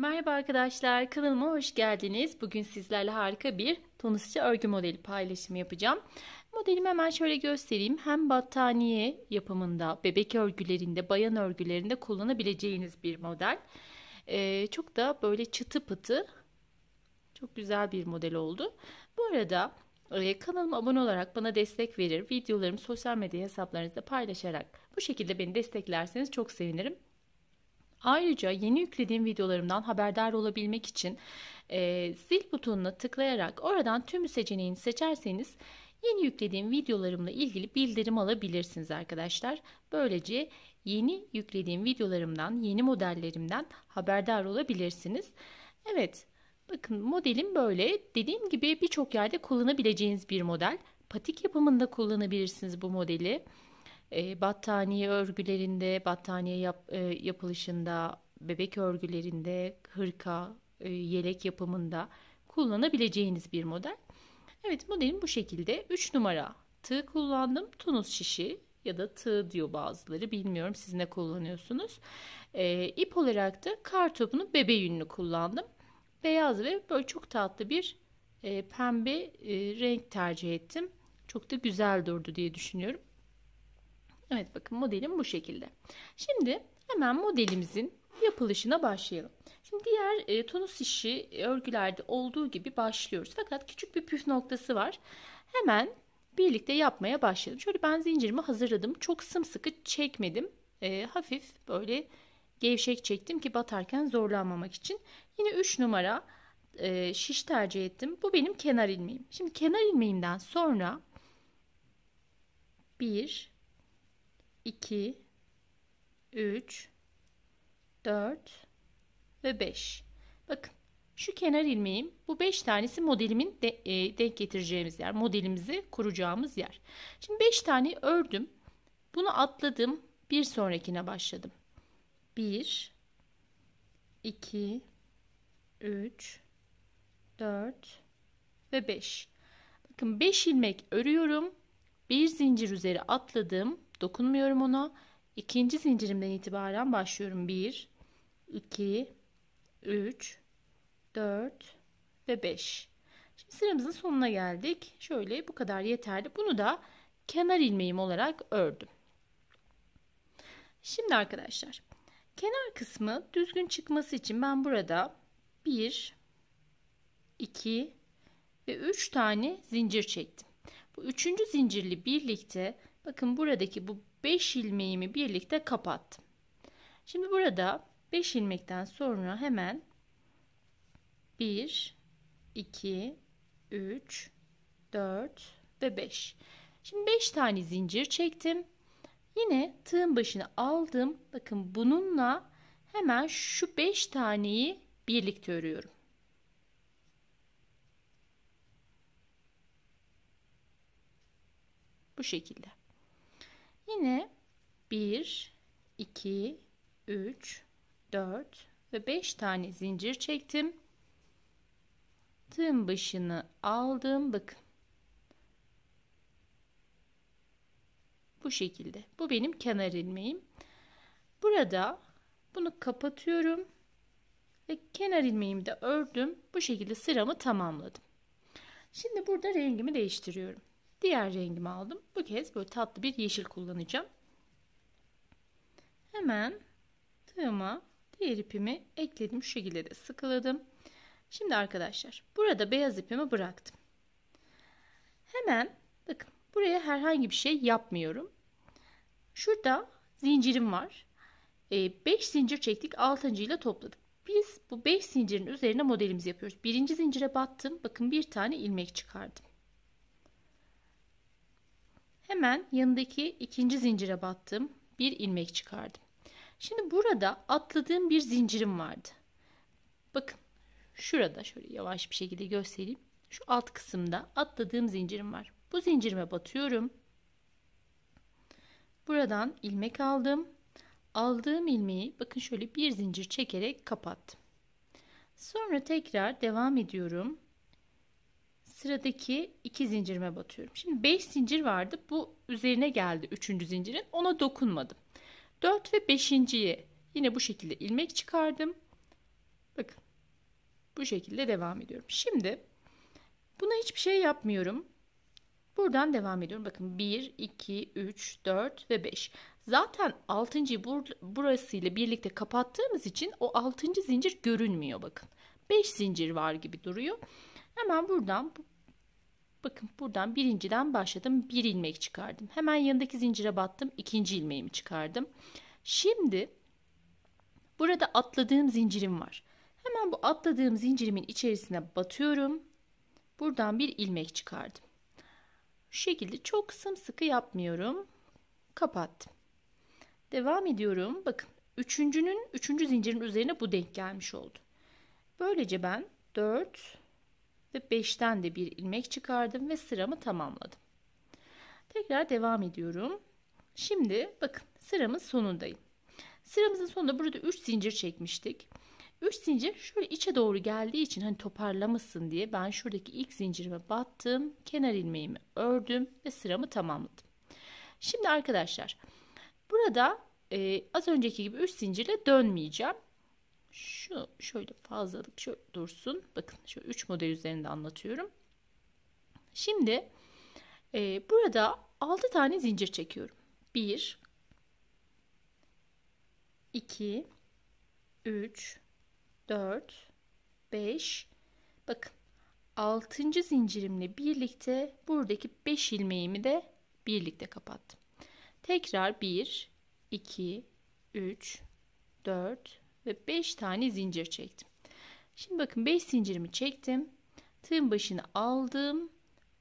Merhaba arkadaşlar, kanalıma hoş geldiniz. Bugün sizlerle harika bir tonusçu örgü modeli paylaşımı yapacağım. Modelimi hemen şöyle göstereyim. Hem battaniye yapımında, bebek örgülerinde, bayan örgülerinde kullanabileceğiniz bir model. Çok da böyle çıtı pıtı, çok güzel bir model oldu. Bu arada kanalıma abone olarak bana destek verir, videolarımı sosyal medya hesaplarınızda paylaşarak bu şekilde beni desteklerseniz çok sevinirim. Ayrıca yeni yüklediğim videolarımdan haberdar olabilmek için zil butonuna tıklayarak oradan tüm seçeneğini seçerseniz yeni yüklediğim videolarımla ilgili bildirim alabilirsiniz arkadaşlar. Böylece yeni yüklediğim videolarımdan, yeni modellerimden haberdar olabilirsiniz. Evet, bakın modelim böyle. Dediğim gibi birçok yerde kullanabileceğiniz bir model. Patik yapımında kullanabilirsiniz bu modeli. Battaniye örgülerinde, battaniye yapılışında, bebek örgülerinde, hırka, yelek yapımında kullanabileceğiniz bir model. Evet, modelim bu şekilde. 3 numara tığ kullandım. Tunus şişi ya da tığ diyor bazıları. Bilmiyorum siz ne kullanıyorsunuz. İp olarak da kar topunun bebe yününü kullandım. Beyaz ve böyle çok tatlı bir pembe renk tercih ettim. Çok da güzel durdu diye düşünüyorum. Evet, bakın modelim bu şekilde. Şimdi hemen modelimizin yapılışına başlayalım. Şimdi diğer tunus işi örgülerde olduğu gibi başlıyoruz. Fakat küçük bir püf noktası var. Hemen birlikte yapmaya başlayalım. Şöyle ben zincirimi hazırladım. Çok sımsıkı çekmedim. Hafif böyle gevşek çektim ki batarken zorlanmamak için. Yine 3 numara şiş tercih ettim. Bu benim kenar ilmeğim. Şimdi kenar ilmeğimden sonra 1 2 3 4 ve 5. Bakın şu kenar ilmeğim, bu 5 tanesi modelimin denk getireceğimiz yer, modelimizi kuracağımız yer. Şimdi 5 tane ördüm. Bunu atladım, bir sonrakine başladım. 1 2 3 4 ve 5. Bakın 5 ilmek örüyorum. Bir zincir üzeri atladım. Dokunmuyorum ona. İkinci zincirimden itibaren başlıyorum. 1, 2, 3, 4 ve 5. Şimdi sıramızın sonuna geldik. Şöyle bu kadar yeterli. Bunu da kenar ilmeğim olarak ördüm. Şimdi arkadaşlar, kenar kısmı düzgün çıkması için ben burada 1, 2 ve 3 tane zincir çektim. Bu üçüncü zincirli birlikte bakın buradaki bu 5 ilmeğimi birlikte kapattım. Şimdi burada 5 ilmekten sonra hemen 1 2 3 4 ve 5. Şimdi 5 tane zincir çektim. Yine tığın başına aldım. Bakın bununla hemen şu 5 taneyi birlikte örüyorum. Bu şekilde. Yine 1, 2, 3, 4 ve 5 tane zincir çektim. Tığın başını aldım. Bakın. Bu şekilde. Bu benim kenar ilmeğim. Burada bunu kapatıyorum. Ve kenar ilmeğimi de ördüm. Bu şekilde sıramı tamamladım. Şimdi burada rengimi değiştiriyorum. Diğer rengimi aldım. Bu kez böyle tatlı bir yeşil kullanacağım. Hemen tığıma diğer ipimi ekledim. Şu şekilde de sıkıladım. Şimdi arkadaşlar burada beyaz ipimi bıraktım. Hemen bakın buraya herhangi bir şey yapmıyorum. Şurada zincirim var. 5 zincir çektik. 6. ile topladık. Biz bu 5 zincirin üzerine modelimizi yapıyoruz. Birinci zincire battım. Bakın bir tane ilmek çıkardım. Hemen yanındaki ikinci zincire battım. Bir ilmek çıkardım. Şimdi burada atladığım bir zincirim vardı. Bakın şurada şöyle yavaş bir şekilde göstereyim. Şu alt kısımda atladığım zincirim var. Bu zincirime batıyorum. Buradan ilmek aldım. Aldığım ilmeği bakın şöyle bir zincir çekerek kapattım. Sonra tekrar devam ediyorum. Sıradaki 2 zincirime batıyorum. Şimdi 5 zincir vardı. Bu üzerine geldi 3. zincirin. Ona dokunmadım. 4 ve 5.'ye yine bu şekilde ilmek çıkardım. Bakın bu şekilde devam ediyorum. Şimdi buna hiçbir şey yapmıyorum. Buradan devam ediyorum. Bakın 1, 2, 3, 4 ve 5. Zaten 6.'yı burasıyla birlikte kapattığımız için o 6. zincir görünmüyor bakın. 5 zincir var gibi duruyor. Hemen buradan bakın buradan birinciden başladım. Bir ilmek çıkardım. Hemen yanındaki zincire battım. İkinci ilmeğimi çıkardım. Şimdi burada atladığım zincirim var. Hemen bu atladığım zincirimin içerisine batıyorum. Buradan bir ilmek çıkardım. Şu şekilde çok sımsıkı kapattım. Devam ediyorum. Bakın üçüncü zincirin üzerine bu denk gelmiş oldu. Böylece ben 4 ve 5'ten de bir ilmek çıkardım ve sıramı tamamladım. Tekrar devam ediyorum. Şimdi bakın sıramın sonundayım. Sıramızın sonunda burada 3 zincir çekmiştik. 3 zincir şöyle içe doğru geldiği için hani toparlamasın diye ben şuradaki ilk zincirime battım. Kenar ilmeğimi ördüm ve sıramı tamamladım. Şimdi arkadaşlar burada az önceki gibi 3 zincirle dönmeyeceğim. Şöyle fazlalık şöyle dursun. Bakın şu 3 model üzerinde anlatıyorum. Şimdi burada 6 tane zincir çekiyorum. 1 2 3 4 5 bakın 6. zincirimle birlikte buradaki 5 ilmeğimi de birlikte kapattım. Tekrar 1 2 3 4 ve 5 tane zincir çektim. Şimdi bakın 5 zincirimi çektim. Tığın başını aldım.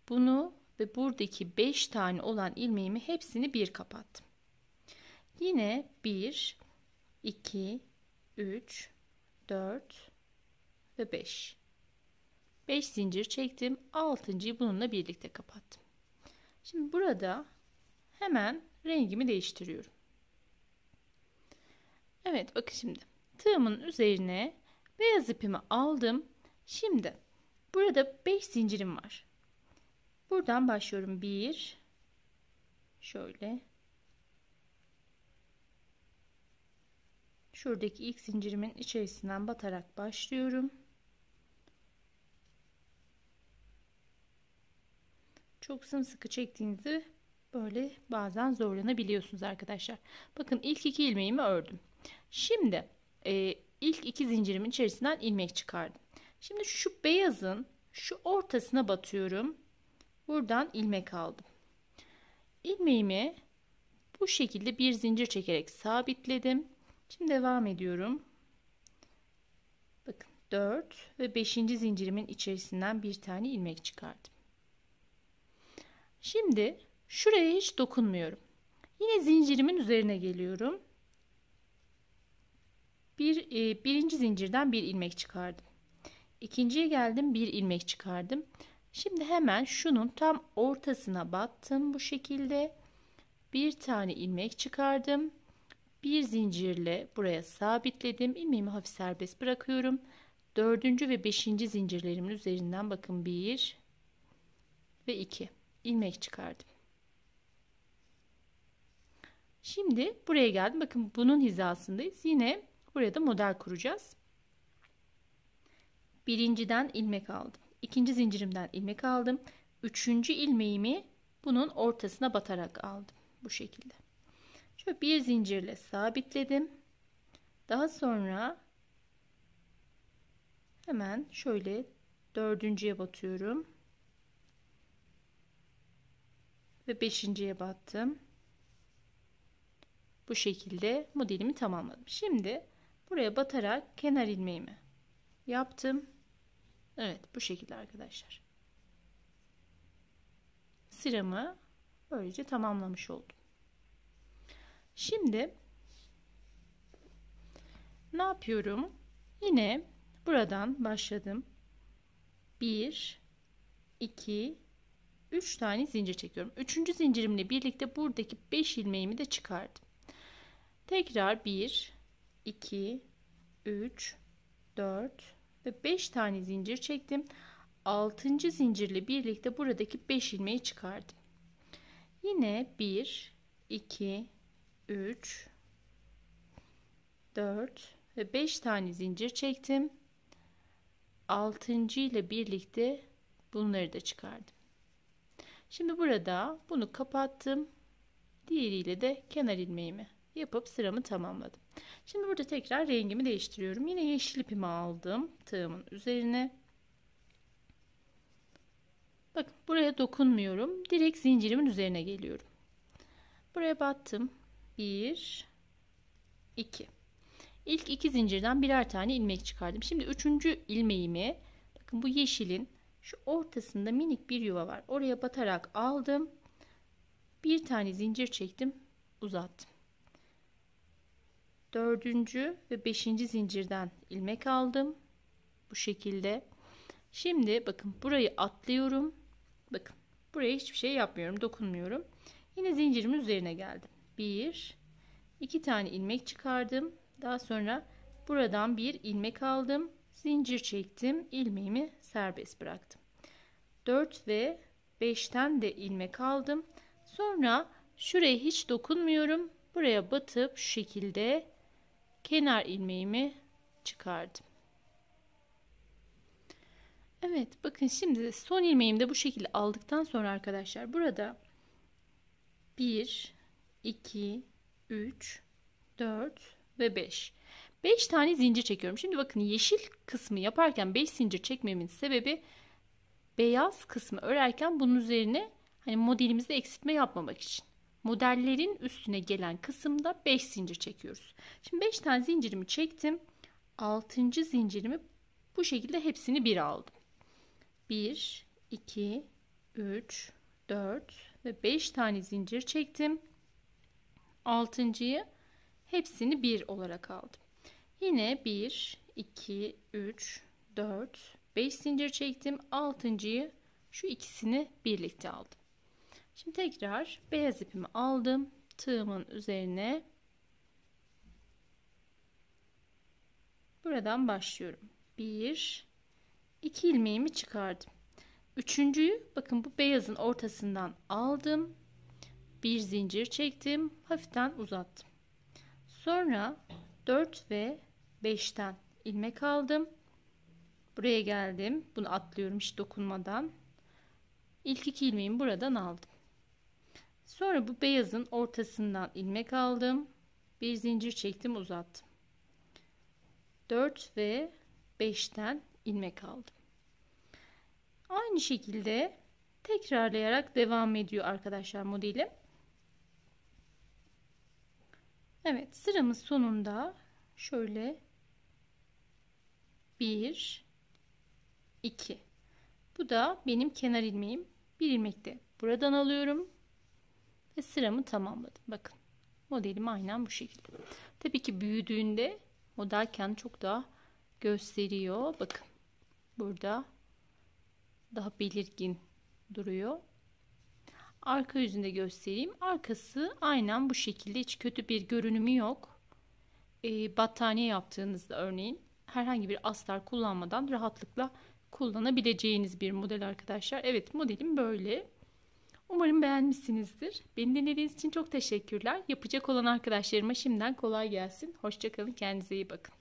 Bunu ve buradaki 5 tane olan ilmeğimi hepsini bir kapattım. Yine 1 2 3 4 ve 5. 5 zincir çektim. 6.'yı bununla birlikte kapattım. Şimdi burada hemen rengimi değiştiriyorum. Evet bakın şimdi tığımın üzerine beyaz ipimi aldım. Şimdi burada 5 zincirim var. Buradan başlıyorum. 1 şöyle şuradaki ilk zincirimin içerisinden batarak başlıyorum. Çok sımsıkı çektiğinizde böyle bazen zorlanabiliyorsunuz arkadaşlar. Bakın ilk 2 ilmeğimi ördüm. Şimdi ilk 2 zincirimin içerisinden ilmek çıkardım. Şimdi şu beyazın şu ortasına batıyorum. Buradan ilmek aldım. İlmeğimi bu şekilde bir zincir çekerek sabitledim. Şimdi devam ediyorum. Bakın 4 ve 5. zincirimin içerisinden bir tane ilmek çıkardım. Şimdi şuraya hiç dokunmuyorum. Yine zincirimin üzerine geliyorum. Birinci zincirden bir ilmek çıkardım. İkinciye geldim, bir ilmek çıkardım. Şimdi hemen şunun tam ortasına battım bu şekilde. Bir tane ilmek çıkardım. Bir zincirle buraya sabitledim. İlmeğimi hafif serbest bırakıyorum. 4. ve 5. zincirlerimin üzerinden bakın 1 ve 2 ilmek çıkardım. Şimdi buraya geldim. Bakın bunun hizasındayız. Yine buraya da model kuracağız. Birinciden ilmek aldım. İkinci zincirimden ilmek aldım. Üçüncü ilmeğimi bunun ortasına batarak aldım. Bu şekilde. Şöyle bir zincirle sabitledim. Daha sonra hemen şöyle dördüncüye batıyorum. Ve beşinciye battım. Bu şekilde modelimi tamamladım. Şimdi buraya batarak kenar ilmeğimi yaptım. Evet bu şekilde arkadaşlar. Sıramı böylece tamamlamış oldum. Şimdi ne yapıyorum? Yine buradan başladım. 1 2 3 tane zincir çekiyorum. 3. zincirimle birlikte buradaki 5 ilmeğimi de çıkardım. Tekrar 1 2 3 4 ve 5 tane zincir çektim. 6. zincirle birlikte buradaki 5 ilmeği çıkardım. Yine 1 2 3 4 ve 5 tane zincir çektim. altıncı ile birlikte bunları da çıkardım. Şimdi burada bunu kapattım. Diğeriyle de kenar ilmeğimi yapıp sıramı tamamladım. Şimdi burada tekrar rengimi değiştiriyorum. Yine yeşil ipimi aldım tığımın üzerine. Bakın buraya dokunmuyorum. Direkt zincirimin üzerine geliyorum. Buraya battım. 1 2. İlk iki zincirden birer tane ilmek çıkardım. Şimdi üçüncü ilmeğimi, bakın bu yeşilin şu ortasında minik bir yuva var. Oraya batarak aldım. Bir tane zincir çektim, uzattım. Dördüncü ve beşinci zincirden ilmek aldım. Bu şekilde. Şimdi bakın burayı atlıyorum. Bakın buraya hiçbir şey yapmıyorum, dokunmuyorum. Yine zincirimin üzerine geldim. Bir, iki tane ilmek çıkardım. Daha sonra buradan bir ilmek aldım. Zincir çektim. İlmeğimi serbest bıraktım. 4 ve 5'ten de ilmek aldım. Sonra şuraya hiç dokunmuyorum. Buraya batıp şu şekilde kenar ilmeğimi çıkardım. Evet, bakın şimdi son ilmeğimi de bu şekilde aldıktan sonra arkadaşlar burada 1 2 3 4 ve 5. 5 tane zincir çekiyorum. Şimdi bakın yeşil kısmı yaparken 5 zincir çekmemin sebebi beyaz kısmı örerken bunun üzerine hani modelimizde eksiltme yapmamak için. Modellerin üstüne gelen kısımda 5 zincir çekiyoruz. Şimdi 5 tane zincirimi çektim. 6. zincirimi bu şekilde hepsini bir aldım. 1 2 3 4 ve 5 tane zincir çektim. 6.'yı hepsini bir olarak aldım. Yine 1 2 3 4 5 zincir çektim. 6.'yı şu ikisini birlikte aldım. Şimdi tekrar beyaz ipimi aldım. Tığımın üzerine buradan başlıyorum. 1 2 ilmeğimi çıkardım. Üçüncüyü bakın bu beyazın ortasından aldım. Bir zincir çektim. Hafiften uzattım. Sonra 4 ve 5'ten ilmek aldım. Buraya geldim. Bunu atlıyorum hiç dokunmadan. İlk iki ilmeğimi buradan aldım. Sonra bu beyazın ortasından ilmek aldım. Bir zincir çektim, uzattım. 4 ve 5'ten ilmek aldım. Aynı şekilde tekrarlayarak devam ediyor arkadaşlar modelim. Evet, sıramız sonunda şöyle 1 2. Bu da benim kenar ilmeğim. Bir ilmek de buradan alıyorum ve sıramı tamamladım. Bakın modelim aynen bu şekilde. Tabii ki büyüdüğünde model kendini çok daha gösteriyor. Bakın burada daha belirgin duruyor. Arka yüzünde göstereyim. Arkası aynen bu şekilde, hiç kötü bir görünümü yok. Battaniye yaptığınızda örneğin herhangi bir astar kullanmadan rahatlıkla kullanabileceğiniz bir model arkadaşlar. Evet, modelim böyle. Umarım beğenmişsinizdir. Beni dinlediğiniz için çok teşekkürler. Yapacak olan arkadaşlarıma şimdiden kolay gelsin. Hoşça kalın, kendinize iyi bakın.